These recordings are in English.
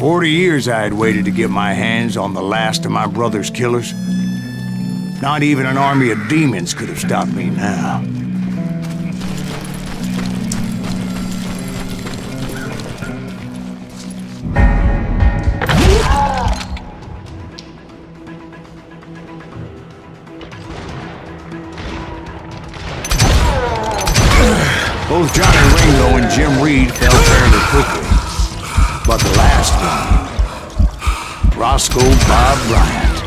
40 years I had waited to get my hands on the last of my brother's killers. Not even an army of demons could have stopped me now. Both Johnny Ringo and Jim Reed fell fairly quickly. But the last one, Roscoe Bob Bryant,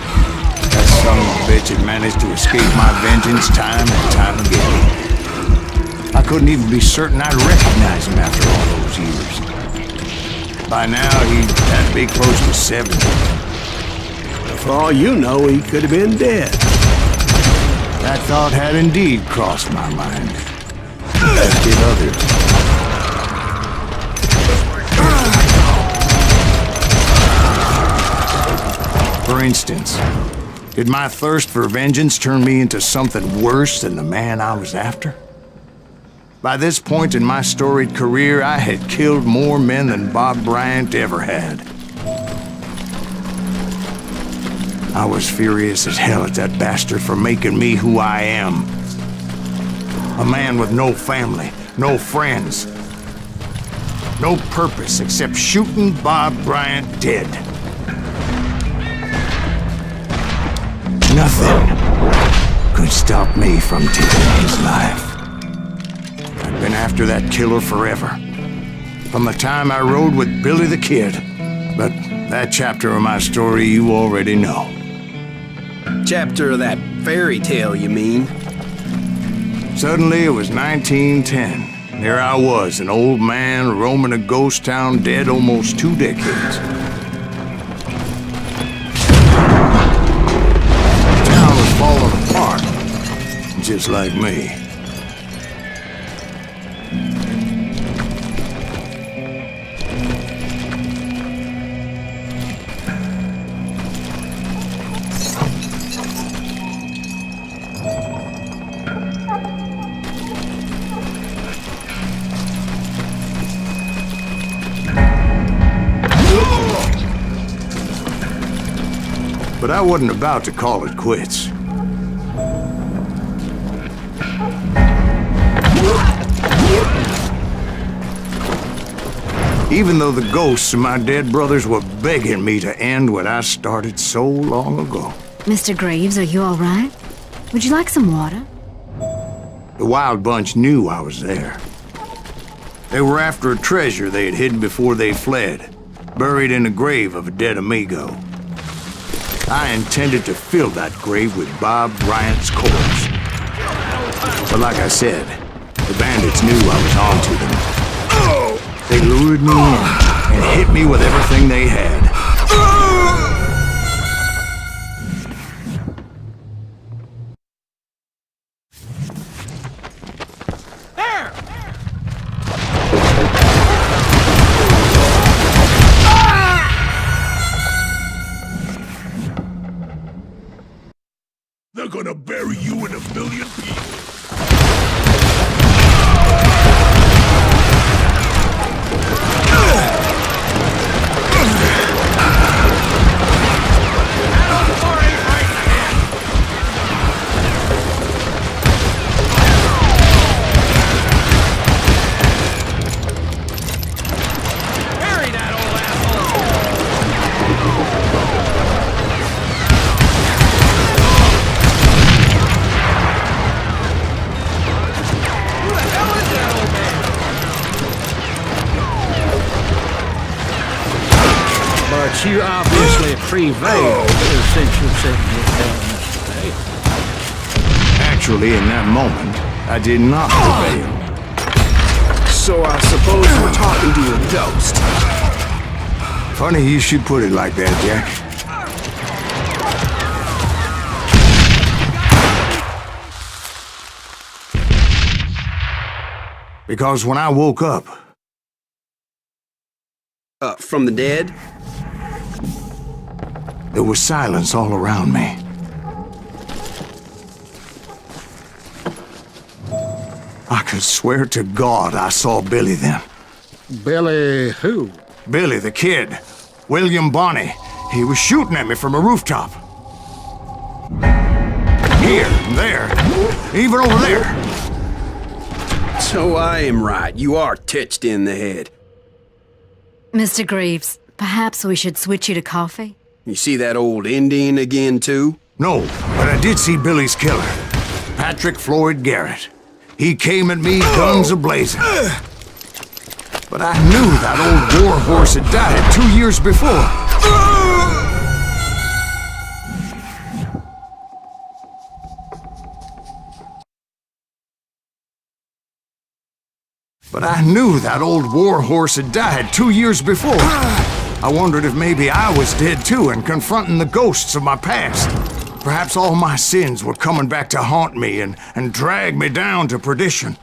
that son of a bitch had managed to escape my vengeance time and time again. I couldn't even be certain I'd recognize him after all those years. By now, he'd had to be close to 70. For all you know, he could have been dead. That thought had indeed crossed my mind. As did others. For instance, did my thirst for vengeance turn me into something worse than the man I was after? By this point in my storied career, I had killed more men than Bob Bryant ever had. I was furious as hell at that bastard for making me who I am. A man with no family, no friends, no purpose except shooting Bob Bryant dead. Nothing could stop me from taking his life. I've been after that killer forever. From the time I rode with Billy the Kid. But that chapter of my story you already know. Chapter of that fairy tale, you mean? Suddenly, it was 1910. There I was, an old man roaming a ghost town dead almost 2 decades. The town was falling apart, just like me. But I wasn't about to call it quits. Even though the ghosts of my dead brothers were begging me to end what I started so long ago. Mr. Graves, are you all right? Would you like some water? The Wild Bunch knew I was there. They were after a treasure they had hidden before they fled, buried in the grave of a dead amigo. I intended to fill that grave with Bob Bryant's corpse. But like I said, the bandits knew I was onto them. They lured me in and hit me with everything they had. They're gonna bury you in a million pieces. But you obviously prevailed since you said you down yesterday. Actually, in that moment, I did not prevail. So I suppose we're talking to a ghost. Funny you should put it like that, Jack. Because when I woke up... From the dead? There was silence all around me. I could swear to God I saw Billy then. Billy who? Billy the Kid. William Bonney. He was shooting at me from a rooftop. Here, there, even over there. So I am right. You are touched in the head. Mr. Greaves, perhaps we should switch you to coffee? You see that old Indian again, too? No, but I did see Billy's killer, Patrick Floyd Garrett. He came at me guns a-blazing. But I knew that old war horse had died 2 years before. But I knew that old war horse had died 2 years before. I wondered if maybe I was dead too and confronting the ghosts of my past. Perhaps all my sins were coming back to haunt me and drag me down to perdition.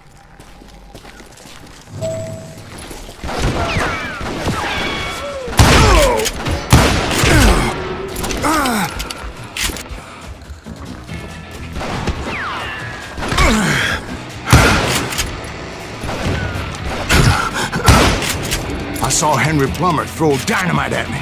I saw Henry Plummer throw dynamite at me.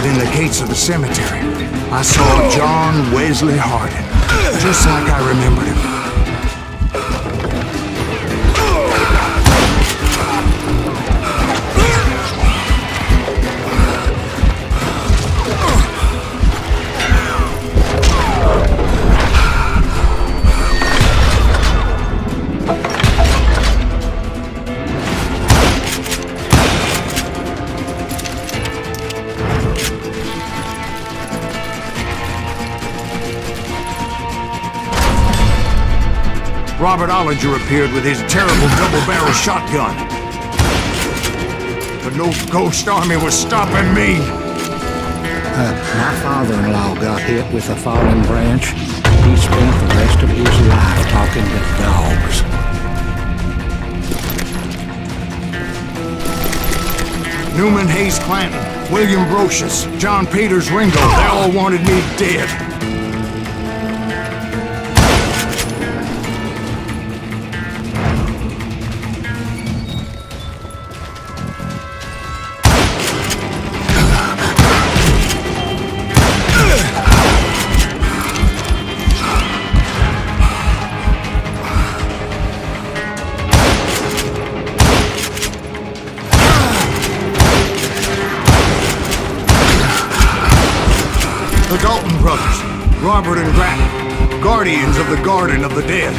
In the gates of the cemetery, I saw John Wesley Hardin, just like I remembered him. Robert Ollinger appeared with his terrible double-barrel shotgun. But no ghost army was stopping me. My father-in-law got hit with a falling branch. He spent the rest of his life talking to dogs. Newman Hayes Clanton, William Brocious, John Peters Ringo, they all wanted me dead. The Dalton brothers, Robert and Grattan, guardians of the Garden of the Dead.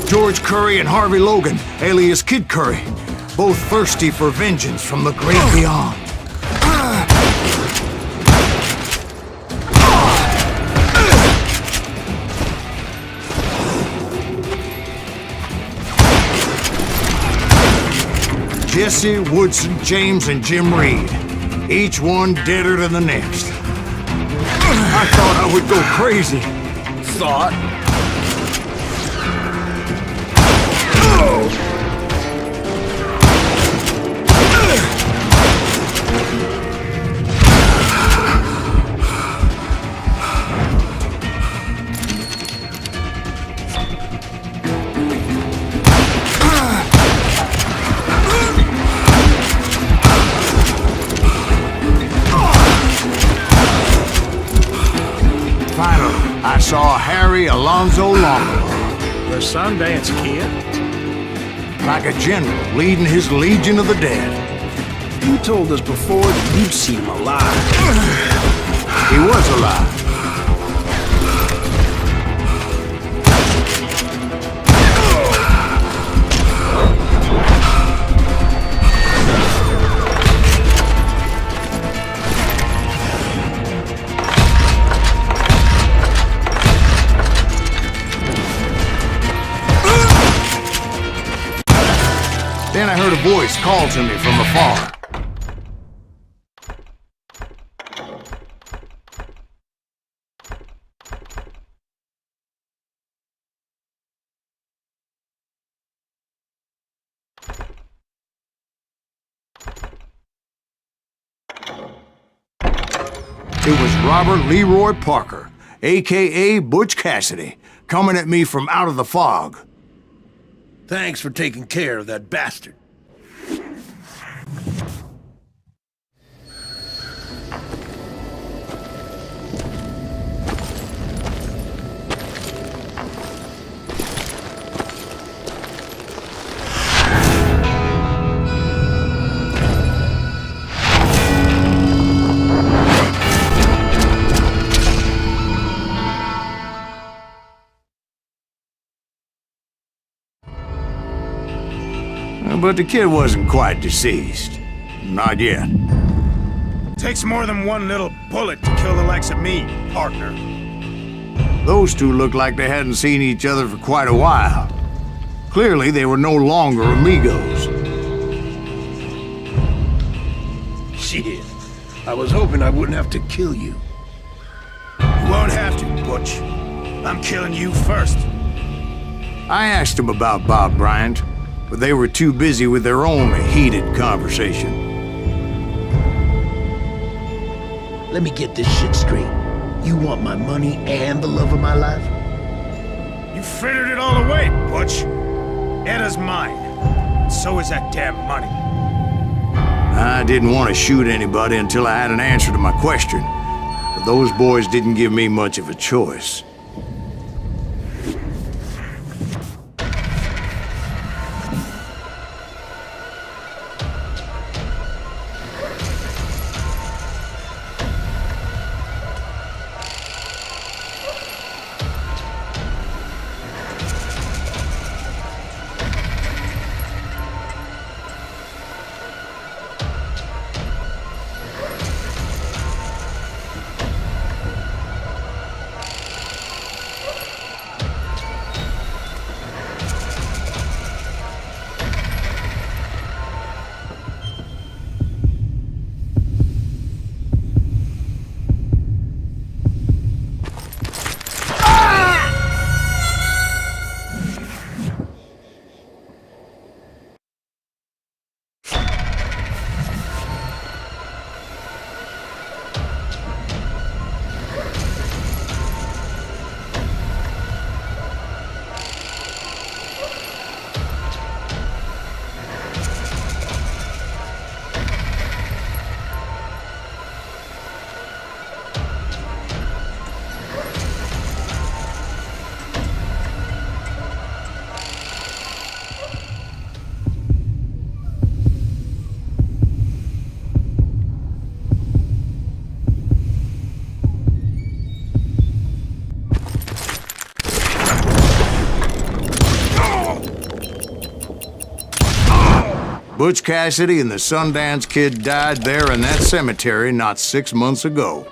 George Curry and Harvey Logan, alias Kid Curry, both thirsty for vengeance from the great beyond. Jesse, Woodson, James, and Jim Reed. Each one deader than the next. I thought I would go crazy. Thought? Finally, I saw Harry Alonzo Longo, The Sundance Kid? like a general leading his legion of the dead. You told us before that you'd seen him alive. He was alive. call to me from afar. It was Robert Leroy Parker, a.k.a. Butch Cassidy, coming at me from out of the fog. Thanks for taking care of that bastard. But the kid wasn't quite deceased. Not yet. Takes more than one little bullet to kill the likes of me, partner. Those two looked like they hadn't seen each other for quite a while. Clearly, they were no longer amigos. Shit. I was hoping I wouldn't have to kill you. You won't have to, Butch. I'm killing you first. I asked them about Bob Bryant, but they were too busy with their own heated conversation. Let me get this shit straight. You want my money and the love of my life? You frittered it all away, Butch. Eda's mine. So is that damn money. I didn't want to shoot anybody until I had an answer to my question, but those boys didn't give me much of a choice. Butch Cassidy and the Sundance Kid died there in that cemetery not 6 months ago.